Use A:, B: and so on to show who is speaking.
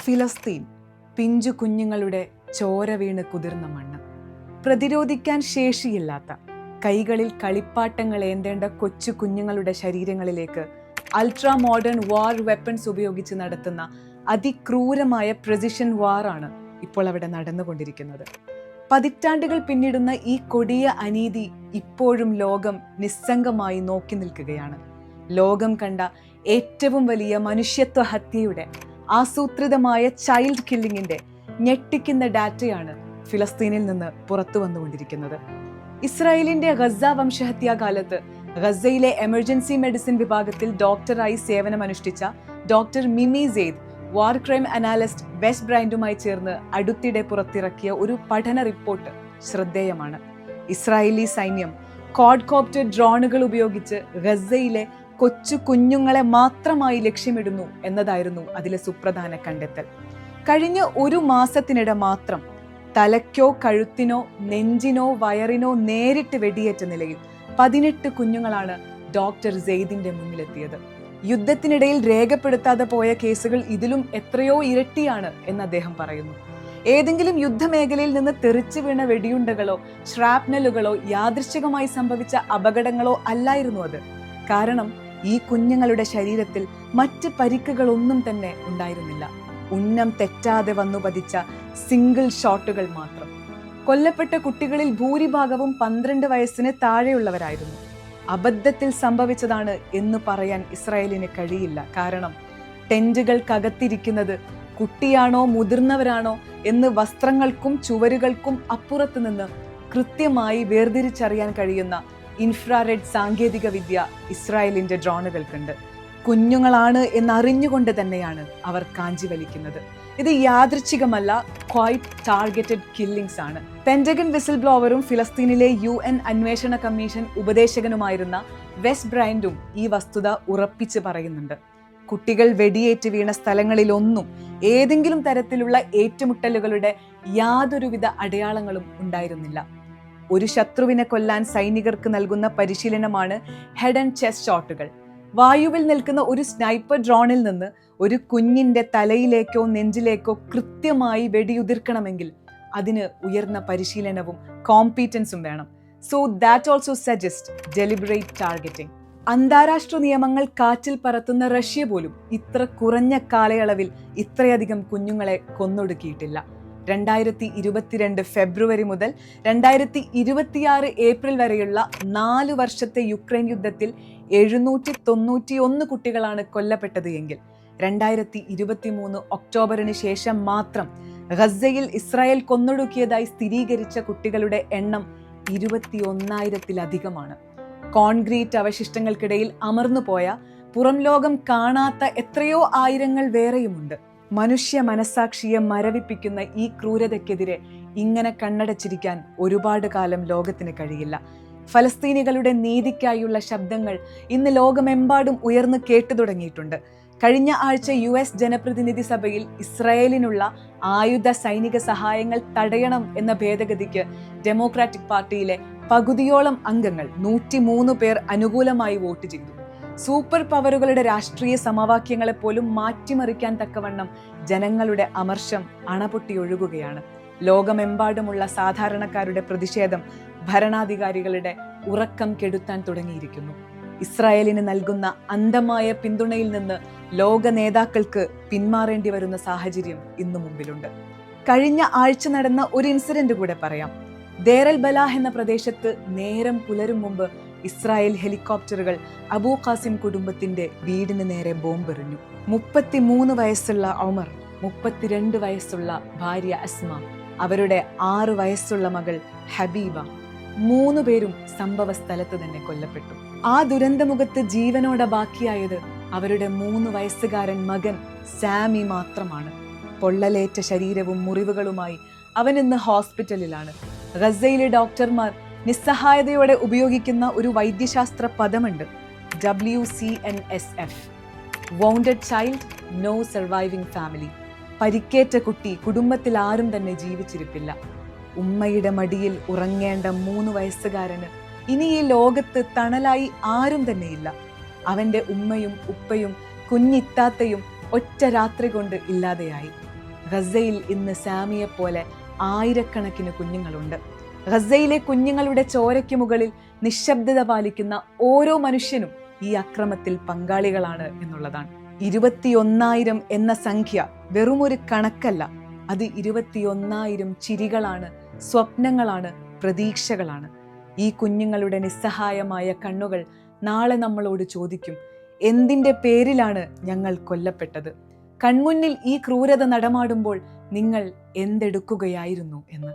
A: ഫിലസ്തീൻ, പിഞ്ചു കുഞ്ഞുങ്ങളുടെ ചോര വീണ് കുതിർന്ന മണ്ണ്. പ്രതിരോധിക്കാൻ ശേഷിയില്ലാത്ത, കൈകളിൽ കളിപ്പാട്ടങ്ങൾ ഏന്തേണ്ട കൊച്ചു കുഞ്ഞുങ്ങളുടെ ശരീരങ്ങളിലേക്ക് അൾട്രാ മോഡേൺ വാർ വെപ്പൺസ് ഉപയോഗിച്ച് നടത്തുന്ന അതിക്രൂരമായ പ്രെസിഷൻ വാറാണ് ഇപ്പോൾ അവിടെ നടന്നുകൊണ്ടിരിക്കുന്നത്. പതിറ്റാണ്ടുകൾ പിന്നിടുന്ന ഈ കൊടിയ അനീതി ഇപ്പോഴും ലോകം നിസ്സംഗമായി നോക്കി നിൽക്കുകയാണ്. ലോകം കണ്ട ഏറ്റവും വലിയ മനുഷ്യത്വ ഹത്യയുടെ, ആസൂത്രിതമായ ചൈൽഡ് കില്ലിങ്ങിന്റെ ഞെട്ടിക്കുന്ന ഡാറ്റയാണ് ഫിലസ്തീനിൽ നിന്ന് പുറത്തു വന്നുകൊണ്ടിരിക്കുന്നത്. ഇസ്രായേലിന്റെ ഗസ വംശഹത്യാകാലത്ത് ഗസയിലെ എമർജൻസി മെഡിസിൻ വിഭാഗത്തിൽ ഡോക്ടറായി സേവനമനുഷ്ഠിച്ച ഡോക്ടർ മിമി സെയ്ദ് വാർ ക്രൈം അനാലിസ്റ്റ് വെസ് ബ്രൈൻഡുമായി ചേർന്ന് അടുത്തിടെ പുറത്തിറക്കിയ ഒരു പഠന റിപ്പോർട്ട് ശ്രദ്ധേയമാണ്. ഇസ്രായേലി സൈന്യം ക്വാഡ്കോപ്റ്റർ ഡ്രോണുകൾ ഉപയോഗിച്ച് ഗസയിലെ കൊച്ചു കുഞ്ഞുങ്ങളെ മാത്രമായി ലക്ഷ്യമിടുന്നു എന്നതായിരുന്നു അതിലെ സുപ്രധാന കണ്ടെത്തൽ. കഴിഞ്ഞ ഒരു മാസത്തിനിടെ മാത്രം തലയ്ക്കോ കഴുത്തിനോ നെഞ്ചിനോ വയറിനോ നേരിട്ട് വെടിയേറ്റ നിലയിൽ 18 കുഞ്ഞുങ്ങളാണ് ഡോക്ടർ സെയ്ദിന്റെ മുന്നിലെത്തിയത്. യുദ്ധത്തിനിടയിൽ രേഖപ്പെടുത്താതെ പോയ കേസുകൾ ഇതിലും എത്രയോ ഇരട്ടിയാണ് എന്ന് അദ്ദേഹം പറയുന്നു. ഏതെങ്കിലും യുദ്ധമേഖലയിൽ നിന്ന് തെറിച്ചു വീണ വെടിയുണ്ടകളോ ഷ്രാപ്നലുകളോ യാദൃശ്ചികമായി സംഭവിച്ച അപകടങ്ങളോ അല്ലായിരുന്നു അത്. കാരണം ഈ കുഞ്ഞുങ്ങളുടെ ശരീരത്തിൽ മറ്റ് പരിക്കുകളൊന്നും തന്നെ ഉണ്ടായിരുന്നില്ല. ഉന്നം തെറ്റാതെ വന്നു പതിച്ച സിംഗിൾ ഷോട്ടുകൾ മാത്രം. കൊല്ലപ്പെട്ട കുട്ടികളിൽ ഭൂരിഭാഗവും 12 വയസ്സിന് താഴെയുള്ളവരായിരുന്നു. അബദ്ധത്തിൽ സംഭവിച്ചതാണ് എന്ന് പറയാൻ ഇസ്രായേലിന് കഴിയില്ല. കാരണം ടെന്റുകൾക്കകത്തിരിക്കുന്നത് കുട്ടിയാണോ മുതിർന്നവരാണോ എന്ന് വസ്ത്രങ്ങൾക്കും ചുവരുകൾക്കും അപ്പുറത്ത് നിന്ന് കൃത്യമായി വേർതിരിച്ചറിയാൻ കഴിയുന്ന ഇൻഫ്രാറെഡ് സാങ്കേതിക വിദ്യ ഇസ്രായേലിന്റെ ഡ്രോണുകൾക്കുണ്ട്. കുഞ്ഞുങ്ങളാണ് എന്നറിഞ്ഞുകൊണ്ട് തന്നെയാണ് അവർ കാഞ്ചി വലിക്കുന്നത്. ഇത് യാദൃച്ഛികമല്ല, ക്വൈറ്റ് ടാർഗറ്റഡ് കില്ലിങ്സ് ആണ്. പെന്റഗൺ വിസിൽ ബ്ലോവറും ഫിലസ്തീനിലെ UN അന്വേഷണ കമ്മീഷൻ ഉപദേശകനുമായിരുന്ന വെസ് ബ്രൈൻഡും ഈ വസ്തുത ഉറപ്പിച്ച് പറയുന്നുണ്ട്. കുട്ടികൾ വെടിയേറ്റ് വീണ സ്ഥലങ്ങളിലൊന്നും ഏതെങ്കിലും തരത്തിലുള്ള ഏറ്റുമുട്ടലുകളുടെ യാതൊരുവിധ അടയാളങ്ങളും ഉണ്ടായിരുന്നില്ല. ഒരു ശത്രുവിനെ കൊല്ലാൻ സൈനികർക്ക് നൽകുന്ന പരിശീലനമാണ് ഹെഡ് ആൻഡ് ചെസ്റ്റ് ഷോട്ടുകൾ. വായുവിൽ നിൽക്കുന്ന ഒരു സ്നൈപ്പർ ഡ്രോണിൽ നിന്ന് ഒരു കുഞ്ഞിന്റെ തലയിലേക്കോ നെഞ്ചിലേക്കോ കൃത്യമായി വെടിയുതിർക്കണമെങ്കിൽ അതിന് ഉയർന്ന പരിശീലനവും കോമ്പീറ്റൻസും വേണം. So that also suggest deliberate targeting. അന്താരാഷ്ട്ര നിയമങ്ങൾ കാറ്റിൽ പറത്തുന്ന റഷ്യ പോലും ഇത്ര കുറഞ്ഞ കാലയളവിൽ ഇത്രയധികം കുഞ്ഞുങ്ങളെ കൊന്നൊടുക്കിയിട്ടില്ല. 2022 ഫെബ്രുവരി മുതൽ 2026 ഏപ്രിൽ വരെയുള്ള 4 വർഷത്തെ യുക്രൈൻ യുദ്ധത്തിൽ 791 കുട്ടികളാണ് കൊല്ലപ്പെട്ടത് എങ്കിൽ 2023 ഒക്ടോബറിന് ശേഷം മാത്രം ഗസയിൽ ഇസ്രായേൽ കൊന്നൊടുക്കിയതായി സ്ഥിരീകരിച്ച കുട്ടികളുടെ എണ്ണം 21,000-ലധികമാണ്. കോൺക്രീറ്റ് അവശിഷ്ടങ്ങൾക്കിടയിൽ അമർന്നുപോയ, പുറം ലോകം കാണാത്ത എത്രയോ ആയിരങ്ങൾ വേറെയുമുണ്ട്. മനുഷ്യ മനസാക്ഷിയെ മരവിപ്പിക്കുന്ന ഈ ക്രൂരതയ്ക്കെതിരെ ഇങ്ങനെ കണ്ണടച്ചിരിക്കാൻ ഒരുപാട് കാലം ലോകത്തിന് കഴിയില്ല. ഫലസ്തീനികളുടെ നീതിക്കായുള്ള ശബ്ദങ്ങൾ ഇന്ന് ലോകമെമ്പാടും ഉയർന്നു കേട്ടു തുടങ്ങിയിട്ടുണ്ട്. കഴിഞ്ഞ ആഴ്ച US ജനപ്രതിനിധി സഭയിൽ ഇസ്രായേലിനുള്ള ആയുധ സൈനിക സഹായങ്ങൾ തടയണം എന്ന ഭേദഗതിക്ക് ഡെമോക്രാറ്റിക് പാർട്ടിയിലെ പകുതിയോളം അംഗങ്ങൾ 103 പേർ അനുകൂലമായി വോട്ട് ചെയ്തു. സൂപ്പർ പവറുകളുടെ രാഷ്ട്രീയ സമവാക്യങ്ങളെപ്പോലും മാറ്റിമറിക്കാൻ തക്കവണ്ണം ജനങ്ങളുടെ അമർഷം അണപൊട്ടിയൊഴുകുകയാണ്. ലോകമെമ്പാടുമുള്ള സാധാരണക്കാരുടെ പ്രതിഷേധം ഭരണാധികാരികളുടെ ഉറക്കം കെടുത്താൻ തുടങ്ങിയിരിക്കുന്നു. ഇസ്രായേലിന് നൽകുന്ന അന്ധമായ പിന്തുണയിൽ നിന്ന് ലോക നേതാക്കൾക്ക് പിന്മാറേണ്ടി വരുന്ന സാഹചര്യം ഇന്നു മുമ്പിലുണ്ട്. കഴിഞ്ഞ ആഴ്ച നടന്ന ഒരു ഇൻസിഡന്റ് കൂടെ പറയാം. ദേർ അൽ ബലാഹ് എന്ന പ്രദേശത്ത് നേരം പുലരും മുമ്പ് ഇസ്രായേൽ ഹെലികോപ്റ്ററുകൾ അബൂ ഖാസിം കുടുംബത്തിന്റെ വീടിന് നേരെ ബോംബെറിഞ്ഞു. 33 വയസ്സുള്ള ഒമർ, 32 വയസ്സുള്ള ഭാര്യ അസ്മ, അവരുടെ 6 വയസ്സുള്ള മകൾ ഹബീബ, 3 പേരും സംഭവ സ്ഥലത്ത് തന്നെ കൊല്ലപ്പെട്ടു. ആ ദുരന്തമുഖത്ത് ജീവനോടെ ബാക്കിയായത് അവരുടെ 3 വയസ്സുകാരൻ മകൻ സാമി മാത്രമാണ്. പൊള്ളലേറ്റ ശരീരവും മുറിവുകളുമായി അവൻ ഇന്ന് ഹോസ്പിറ്റലിലാണ്. ഗസയിലെ ഡോക്ടർമാർ നിസ്സഹായതയോടെ ഉപയോഗിക്കുന്ന ഒരു വൈദ്യശാസ്ത്ര പദമുണ്ട്, WCNSF, wounded child no surviving family. പരിക്കേറ്റ കുട്ടി കുടുംബത്തിൽ ആരും തന്നെ ജീവിച്ചിരിപ്പില്ല. ഉമ്മയുടെ മടിയിൽ ഉറങ്ങേണ്ട 3 വയസ്സുകാരന് ഇനി ഈ ലോകത്ത് തണലായി ആരും തന്നെയില്ല. അവന്റെ ഉമ്മയും ഉപ്പയും കുഞ്ഞിത്താത്തയും ഒറ്റ രാത്രി കൊണ്ട് ഇല്ലാതെയായി. ഗസയിൽ ഇന്ന് സാമിയെപ്പോലെ ആയിരക്കണക്കിന് കുഞ്ഞുങ്ങളുണ്ട്. ഗസയിലെ കുഞ്ഞുങ്ങളുടെ ചോരയ്ക്ക് മുകളിൽ നിശബ്ദത പാലിക്കുന്ന ഓരോ മനുഷ്യനും ഈ അക്രമത്തിൽ പങ്കാളികളാണ് എന്നുള്ളതാണ്. 21,000 എന്ന സംഖ്യ വെറുമൊരു കണക്കല്ല. അത് 21,000 ചിരികളാണ്, സ്വപ്നങ്ങളാണ്, പ്രതീക്ഷകളാണ്. ഈ കുഞ്ഞുങ്ങളുടെ നിസ്സഹായമായ കണ്ണുകൾ നാളെ നമ്മളോട് ചോദിക്കും, എന്തിൻ്റെ പേരിലാണ് ഞങ്ങൾ കൊല്ലപ്പെട്ടത്? കൺമുന്നിൽ ഈ ക്രൂരത നടമാടുമ്പോൾ നിങ്ങൾ എന്തെടുക്കുകയായിരുന്നു എന്ന്.